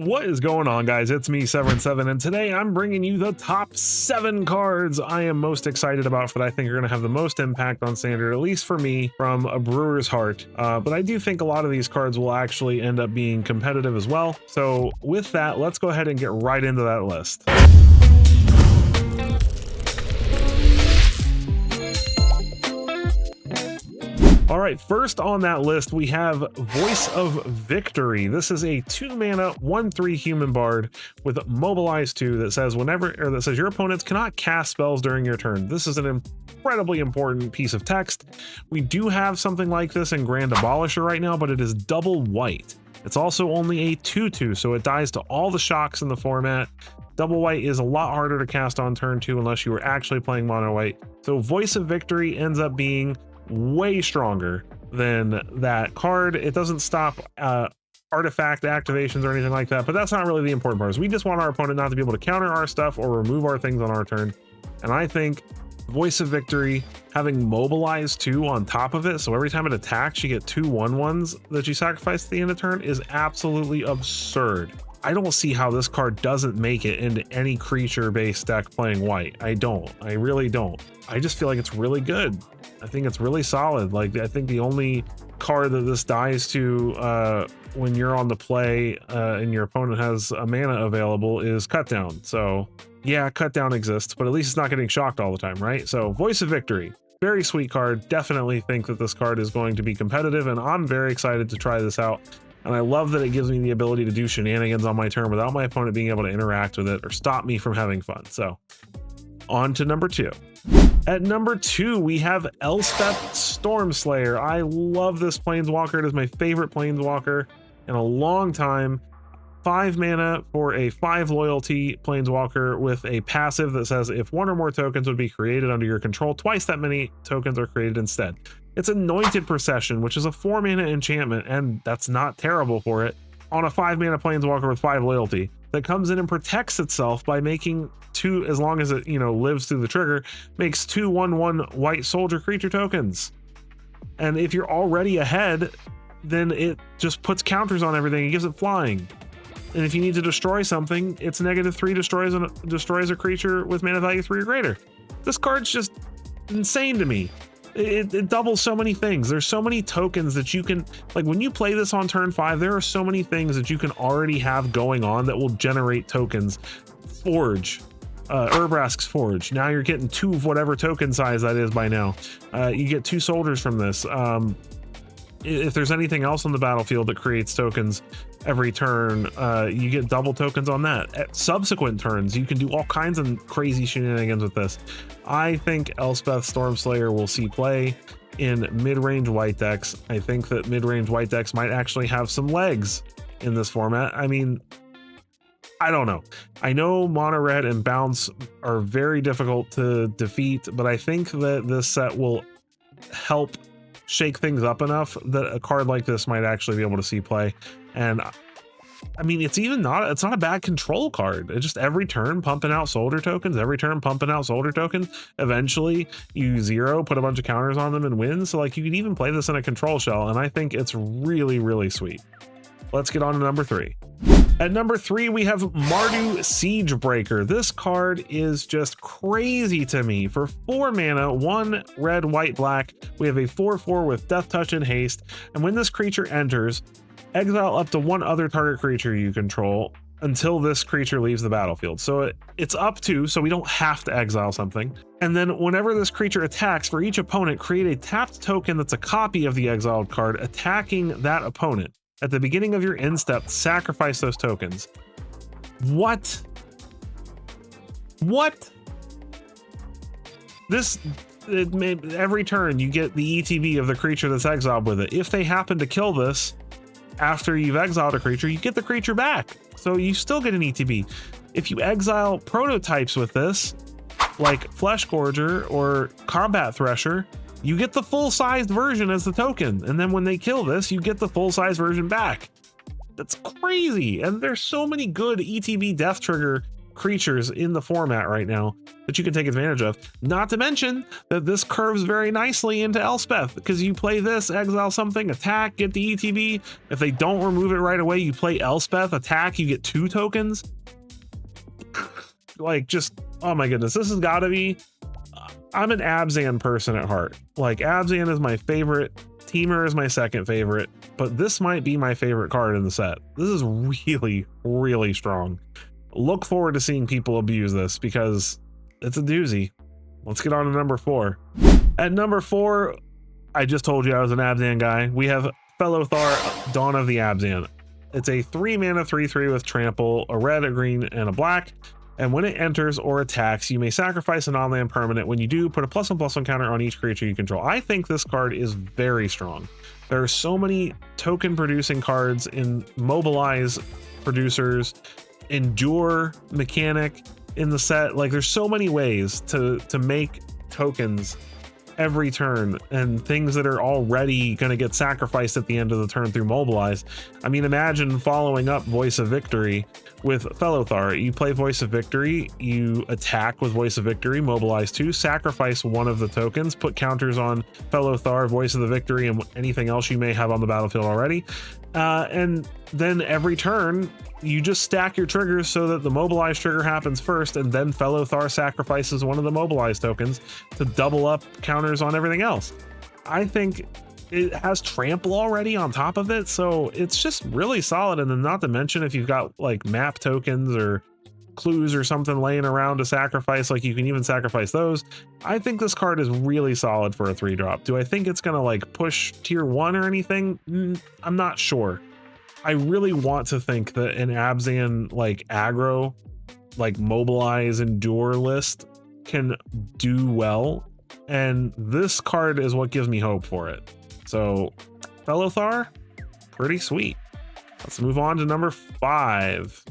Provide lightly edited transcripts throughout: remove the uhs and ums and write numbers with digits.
What is going on, guys? It's me, Severin7, and today I'm bringing you the top 7 cards I am most excited about that I think are going to have the most impact on Standard, at least for me, from a brewer's heart. But I do think a lot of these cards will actually end up being competitive as well. So with that, let's go ahead and get right into that list. All right, first on that list, we have Voice of Victory. This is a 2-mana, 1/3 human bard with Mobilize 2 that says your opponents cannot cast spells during your turn. This is an incredibly important piece of text. We do have something like this in Grand Abolisher right now, but it is double white. It's also only a 2/2, so it dies to all the shocks in the format. Double white is a lot harder to cast on turn 2 unless you were actually playing mono white. So Voice of Victory ends up being way stronger than that card. It doesn't stop artifact activations or anything like that, but that's not really the important part. We just want our opponent not to be able to counter our stuff or remove our things on our turn. And I think Voice of Victory having Mobilize 2 on top of it, so every time it attacks you get 2 1/1s that you sacrifice at the end of turn, is absolutely absurd. I don't see how this card doesn't make it into any creature based deck playing white. I really don't. I just feel like it's really good. I think it's really solid. Like, I think the only card that this dies to when you're on the play and your opponent has a mana available is Cut Down. So yeah, Cut Down exists, but at least it's not getting shocked all the time, right? So Voice of Victory, very sweet card. Definitely think that this card is going to be competitive, and I'm very excited to try this out. And I love that it gives me the ability to do shenanigans on my turn without my opponent being able to interact with it or stop me from having fun. So on to number 2. At number 2, we have Elspeth Stormslayer. I love this Planeswalker. It is my favorite Planeswalker in a long time. 5 mana for a 5 loyalty Planeswalker with a passive that says if 1 or more tokens would be created under your control, twice that many tokens are created instead. It's Anointed Procession, which is a 4 mana enchantment, and that's not terrible for it, on a 5 mana Planeswalker with 5 loyalty that comes in and protects itself by making 2, as long as it lives through the trigger, makes 2 1/1 white soldier creature tokens. And if you're already ahead, then it just puts counters on everything. It gives it flying. And if you need to destroy something, it's -3 destroys a creature with mana value 3 or greater. This card's just insane to me. It doubles so many things. There's so many tokens that you can, like, when you play this on turn 5, there are so many things that you can already have going on that will generate tokens. Forge, Urbrask's Forge. Now you're getting 2 of whatever token size that is by now. You get 2 soldiers from this. If there's anything else on the battlefield that creates tokens every turn, you get double tokens on that. At subsequent turns, you can do all kinds of crazy shenanigans with this. I think Elspeth Stormslayer will see play in mid-range white decks. I think that mid-range white decks might actually have some legs in this format. I mean, I don't know. I know mono red and bounce are very difficult to defeat, but I think that this set will help shake things up enough that a card like this might actually be able to see play. And I mean, it's not a bad control card. It's just every turn pumping out soldier tokens, eventually you 0, put a bunch of counters on them and win. So like, you can even play this in a control shell, and I think it's really, really sweet. Let's get on to number 3. At number 3, we have Mardu Siegebreaker. This card is just crazy to me. For 4 mana, 1 red, white, black, we have a 4/4 with Death Touch and Haste. And when this creature enters, exile up to 1 other target creature you control until this creature leaves the battlefield. So it's up to, so we don't have to exile something. And then whenever this creature attacks, for each opponent, create a tapped token that's a copy of the exiled card attacking that opponent. At the beginning of your end step, sacrifice those tokens. What? Every turn you get the ETB of the creature that's exiled with it. If they happen to kill this after you've exiled a creature, you get the creature back. So you still get an ETB. If you exile prototypes with this, like Flesh Gorger or Combat Thresher, you get the full-sized version as the token, and then when they kill this, you get the full-size version back. That's crazy, and there's so many good ETB death trigger creatures in the format right now that you can take advantage of. Not to mention that this curves very nicely into Elspeth, because you play this, exile something, attack, get the ETB. If they don't remove it right away, you play Elspeth, attack, you get 2 tokens. Like, just, oh my goodness, this has got to be... I'm an Abzan person at heart. Like, Abzan is my favorite, Temur is my second favorite, but this might be my favorite card in the set. This is really, really strong. Look forward to seeing people abuse this because it's a doozy. Let's get on to number 4. At number 4, I just told you I was an Abzan guy. We have Fellothar, Dawn of the Abzan. It's a 3-mana 3/3 with trample, a red, a green, and a black. And when it enters or attacks, you may sacrifice a non-land permanent. When you do, put a +1/+1 counter on each creature you control. I think this card is very strong. There are so many token producing cards in Mobilize producers, Endure mechanic in the set. Like, there's so many ways to make tokens every turn, and things that are already going to get sacrificed at the end of the turn through Mobilize. I mean, imagine following up Voice of Victory with Fellothar. You play Voice of Victory, you attack with Voice of Victory, Mobilize 2, sacrifice one of the tokens, put counters on Fellothar, Voice of the Victory, and anything else you may have on the battlefield already. And then every turn, you just stack your triggers so that the Mobilize trigger happens first, and then Fellothar sacrifices one of the Mobilize tokens to double up counters on everything else. I think it has trample already on top of it, so it's just really solid. And then, not to mention, if you've got like map tokens or clues or something laying around to sacrifice, like, you can even sacrifice those. I think this card is really solid for a 3-drop. Do I think it's gonna like push tier 1 or anything? I'm not sure. I really want to think that an Abzan like aggro, like Mobilize, Endure list can do well, and this card is what gives me hope for it. So Fellothar, pretty sweet. Let's move on to number 5.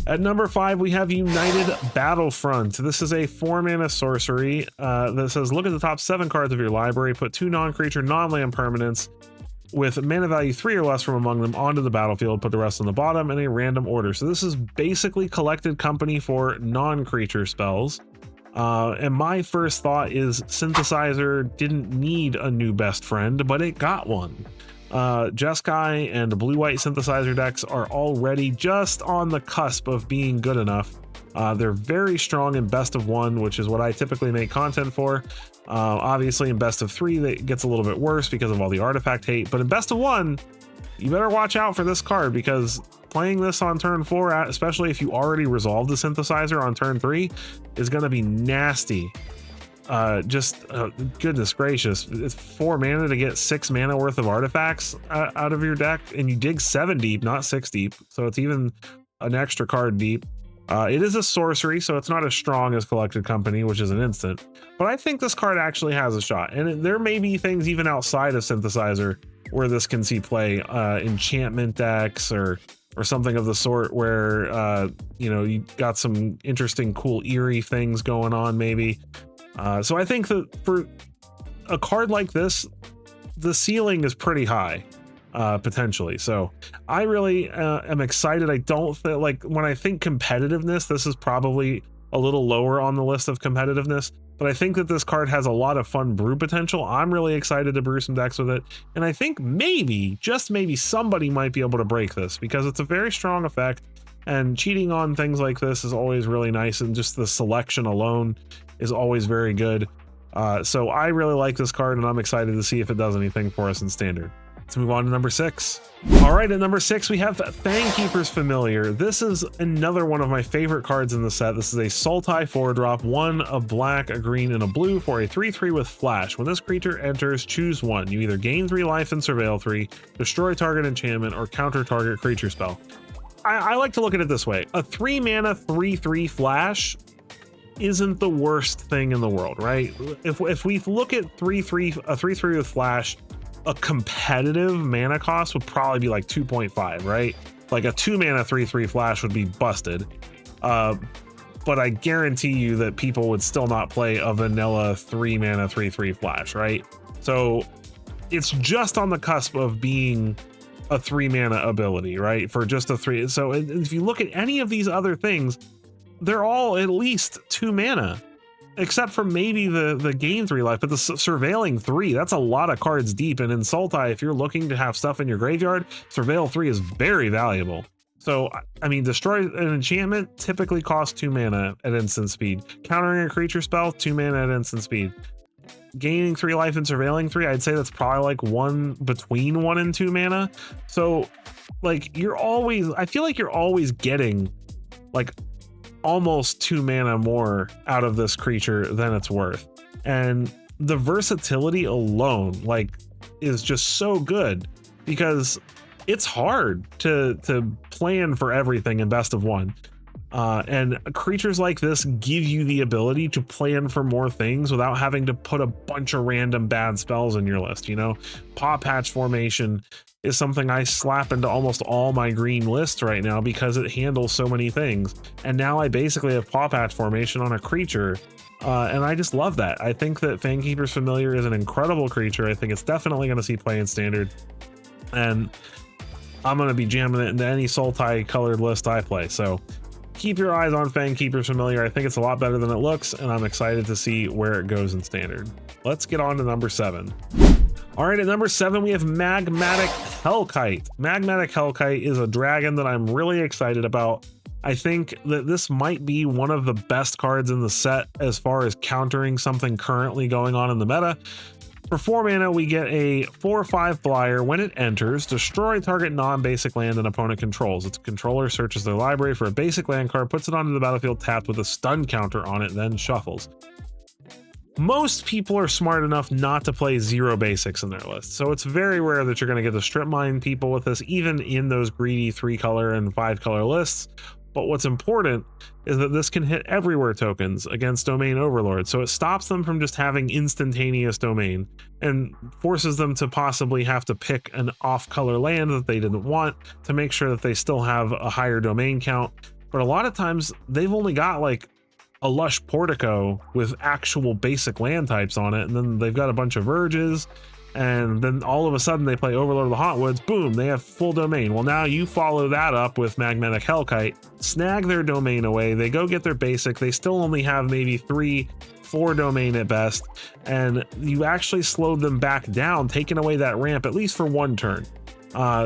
At number 5, we have United Battlefront. This is a 4-mana sorcery that says, look at the top 7 cards of your library, put 2 non-creature, non-land permanents with mana value 3 or less from among them onto the battlefield, put the rest on the bottom in a random order. So this is basically collected company for non-creature spells. And my first thought is Synthesizer didn't need a new best friend, but it got one. Jeskai and blue-white Synthesizer decks are already just on the cusp of being good enough. They're very strong in best of 1, which is what I typically make content for. Obviously in best of 3, that gets a little bit worse because of all the artifact hate, but in best of 1, you better watch out for this card, because playing this on turn 4, especially if you already resolved the Synthesizer on turn 3, is going to be nasty. Goodness gracious, it's 4 mana to get 6 mana worth of artifacts out of your deck, and you dig 7 deep, not 6 deep, so it's even an extra card deep. It is a sorcery, so it's not as strong as Collected Company, which is an instant, but I think this card actually has a shot, and there may be things even outside of Synthesizer where this can see play, enchantment decks or something of the sort, where you got some interesting, cool, eerie things going on maybe. So I think that for a card like this, the ceiling is pretty high, potentially. So I really am excited. I don't think, like, when I think competitiveness, this is probably a little lower on the list of competitiveness, but I think that this card has a lot of fun brew potential. I'm really excited to brew some decks with it, and I think maybe, just maybe, somebody might be able to break this, because it's a very strong effect, and cheating on things like this is always really nice, and just the selection alone is always very good. So I really like this card, and I'm excited to see if it does anything for us in Standard. Let's move on to number 6. All right, at number 6, we have Fangkeeper's Familiar. This is another one of my favorite cards in the set. This is a Sultai 4-drop, 1 a black, a green, and a blue for a 3/3 with flash. When this creature enters, choose 1. You either gain 3 life and surveil 3, destroy target enchantment, or counter target creature spell. I like to look at it this way. A 3-mana 3/3 flash isn't the worst thing in the world, right? If we look at a 3/3 with flash, a competitive mana cost would probably be like 2.5, right? Like a 2-mana 3/3 flash would be busted. But I guarantee you that people would still not play a vanilla 3-mana 3/3 flash, right? So it's just on the cusp of being a 3-mana ability, right? For just a 3. So if you look at any of these other things, they're all at least 2 mana, except for maybe the gain 3 life, but the surveilling 3, that's a lot of cards deep. And in Sultai, if you're looking to have stuff in your graveyard, surveil 3 is very valuable. So, I mean, destroy an enchantment typically costs 2 mana at instant speed. Countering a creature spell, 2 mana at instant speed. Gaining 3 life and surveilling 3, I'd say that's probably like between 1 and 2 mana. So, like, I feel like you're always getting like almost 2 mana more out of this creature than it's worth. And the versatility alone, like, is just so good, because it's hard to plan for everything in best of 1. And creatures like this give you the ability to plan for more things without having to put a bunch of random bad spells in your list. You know, Paw Patch Formation is something I slap into almost all my green lists right now because it handles so many things. And now I basically have Paw Patch Formation on a creature. And I just love that. I think that Fangkeeper's Familiar is an incredible creature. I think it's definitely going to see play in Standard. And I'm going to be jamming it into any Sultai colored list I play. So keep your eyes on Fangkeeper's Familiar. I think it's a lot better than it looks, and I'm excited to see where it goes in Standard. Let's get on to number 7. All right, at number 7, we have Magmatic Hellkite. Magmatic Hellkite is a dragon that I'm really excited about. I think that this might be one of the best cards in the set as far as countering something currently going on in the meta. For 4 mana, we get a 4/5 flyer. When it enters, destroy target non-basic land an opponent controls. Its controller searches their library for a basic land card, puts it onto the battlefield tapped with a stun counter on it, then shuffles. Most people are smart enough not to play 0 basics in their list, so it's very rare that you're going to get the strip mine people with this, even in those greedy 3-color and 5-color lists. But what's important is that this can hit everywhere tokens against Domain Overlord, so it stops them from just having instantaneous domain and forces them to possibly have to pick an off-color land that they didn't want to make sure that they still have a higher domain count. But a lot of times they've only got like a lush Portico with actual basic land types on it, and then they've got a bunch of Verges, and then all of a sudden they play Overlord of the Hauntwoods, boom, they have full domain. Well, now you follow that up with Magmatic Hellkite, snag their domain away, they go get their basic, they still only have maybe 3-4 domain at best, and you actually slowed them back down, taking away that ramp at least for 1 turn.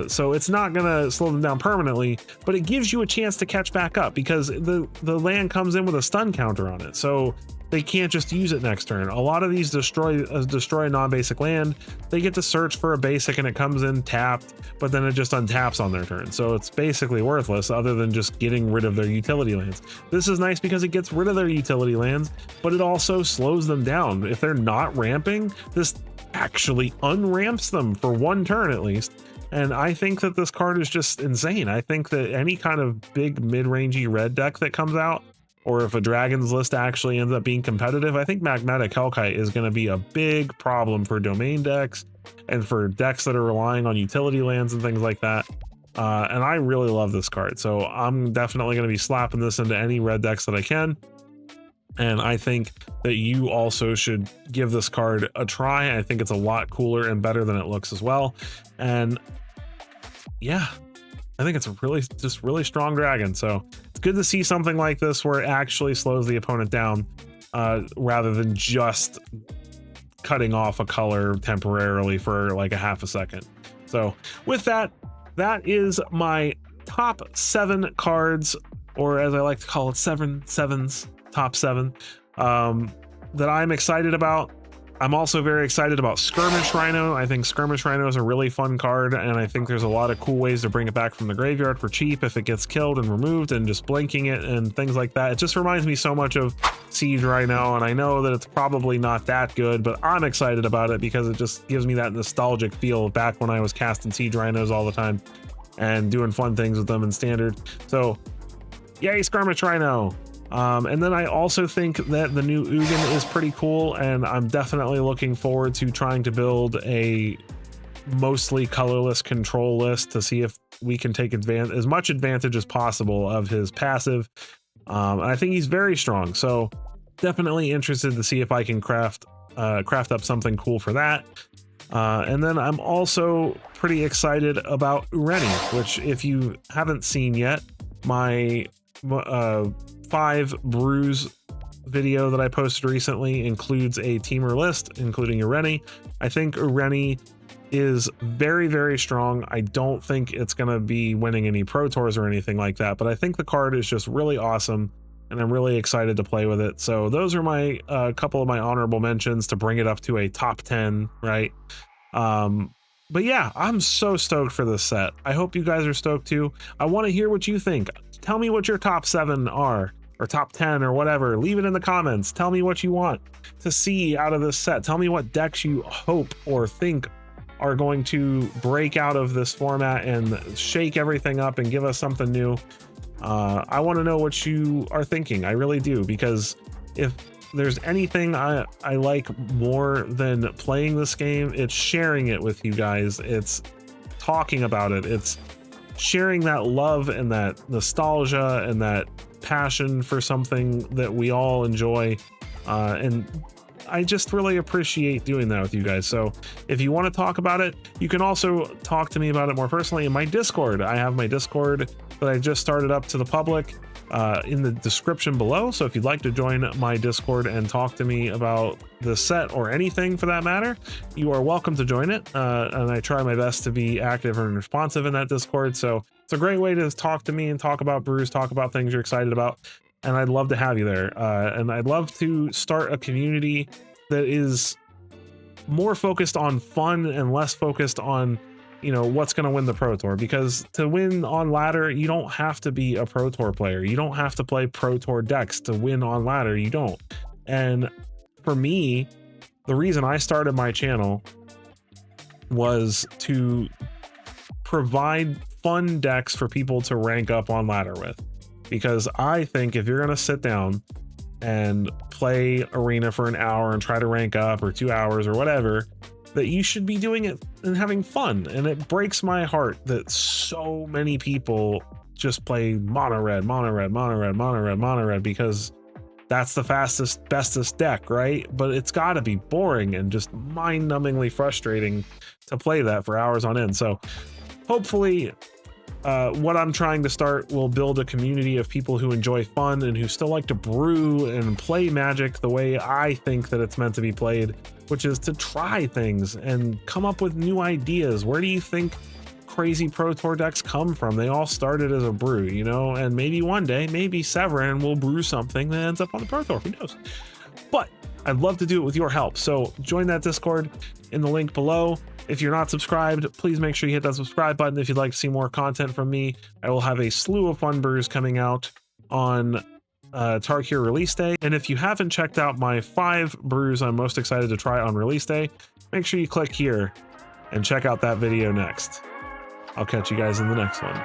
So it's not gonna slow them down permanently, but it gives you a chance to catch back up because the land comes in with a stun counter on it, so they can't just use it next turn. A lot of these destroy a non-basic land, they get to search for a basic and it comes in tapped, but then it just untaps on their turn, so it's basically worthless other than just getting rid of their utility lands. This is nice because it gets rid of their utility lands, but it also slows them down. If they're not ramping, this actually unramps them for 1 turn at least. And I think that this card is just insane. I think that any kind of big mid-rangey red deck that comes out, or if a Dragons list actually ends up being competitive, I think Magmatic Hellkite is going to be a big problem for domain decks and for decks that are relying on utility lands and things like that. And I really love this card, so I'm definitely going to be slapping this into any red decks that I can. And I think that you also should give this card a try. I think it's a lot cooler and better than it looks as well. And yeah, I think it's a really strong dragon. So it's good to see something like this where it actually slows the opponent down rather than just cutting off a color temporarily for like a half a second. So with that, that is my top 7 cards, or as I like to call it, 7 sevens, top 7 that I'm excited about. I'm also very excited about Skirmish Rhino. I think Skirmish Rhino is a really fun card, and I think there's a lot of cool ways to bring it back from the graveyard for cheap if it gets killed and removed, and just blinking it and things like that. It just reminds me so much of Siege Rhino, and I know that it's probably not that good, but I'm excited about it because it just gives me that nostalgic feel of back when I was casting Siege Rhinos all the time and doing fun things with them in Standard. So yay, Skirmish Rhino. And then I also think that the new Ugin is pretty cool, and I'm definitely looking forward to trying to build a mostly colorless control list to see if we can take as much advantage as possible of his passive. I think he's very strong, so definitely interested to see if I can craft up something cool for that. And then I'm also pretty excited about Ureni, which if you haven't seen yet, my 5 brews video that I posted recently includes a teamer list, including Ureni. I think Ureni is very, very strong. I don't think it's going to be winning any Pro Tours or anything like that, but I think the card is just really awesome, and I'm really excited to play with it. So those are my couple of my honorable mentions to bring it up to a top 10, right? But yeah, I'm so stoked for this set. I hope you guys are stoked too. I want to hear what you think. Tell me what your top 7 are, or top 10 or whatever. Leave it in the comments. Tell me what you want to see out of this set. Tell me what decks you hope or think are going to break out of this format and shake everything up and give us something new. I want to know what you are thinking. I really do, because if there's anything I like more than playing this game, it's sharing it with you guys. It's talking about it. It's sharing that love and that nostalgia and that passion for something that we all enjoy. And I just really appreciate doing that with you guys. So if you want to talk about it, you can also talk to me about it more personally in my Discord. I have my Discord that I just started up to the public in the description below. So if you'd like to join my Discord and talk to me about the set or anything for that matter, you are welcome to join it. And I try my best to be active and responsive in that Discord. So it's a great way to talk to me and talk about brews, talk about things you're excited about. And I'd love to have you there. And I'd love to start a community that is more focused on fun and less focused on, you know, what's going to win the Pro Tour. Because to win on ladder, you don't have to be a Pro Tour player. You don't have to play Pro Tour decks to win on ladder. You don't. And for me, the reason I started my channel was to provide fun decks for people to rank up on ladder with. Because I think if you're going to sit down and play Arena for an hour and try to rank up, or 2 hours or whatever, that you should be doing it and having fun. And it breaks my heart that so many people just play mono red, mono red, mono red, mono red, mono red, because that's the fastest, bestest deck, right? But it's got to be boring and just mind-numbingly frustrating to play that for hours on end. So hopefully what I'm trying to start will build a community of people who enjoy fun and who still like to brew and play Magic the way I think that it's meant to be played, which is to try things and come up with new ideas. Where do you think crazy Pro Tour decks come from? They all started as a brew, you know, and maybe one day, maybe Severin will brew something that ends up on the Pro Tour, who knows? But I'd love to do it with your help. So join that Discord in the link below. If you're not subscribed, please make sure you hit that subscribe button. If you'd like to see more content from me, I will have a slew of fun brews coming out on Tarkir release day. And if you haven't checked out my 5 brews I'm most excited to try on release day, make sure you click here and check out that video next. I'll catch you guys in the next one.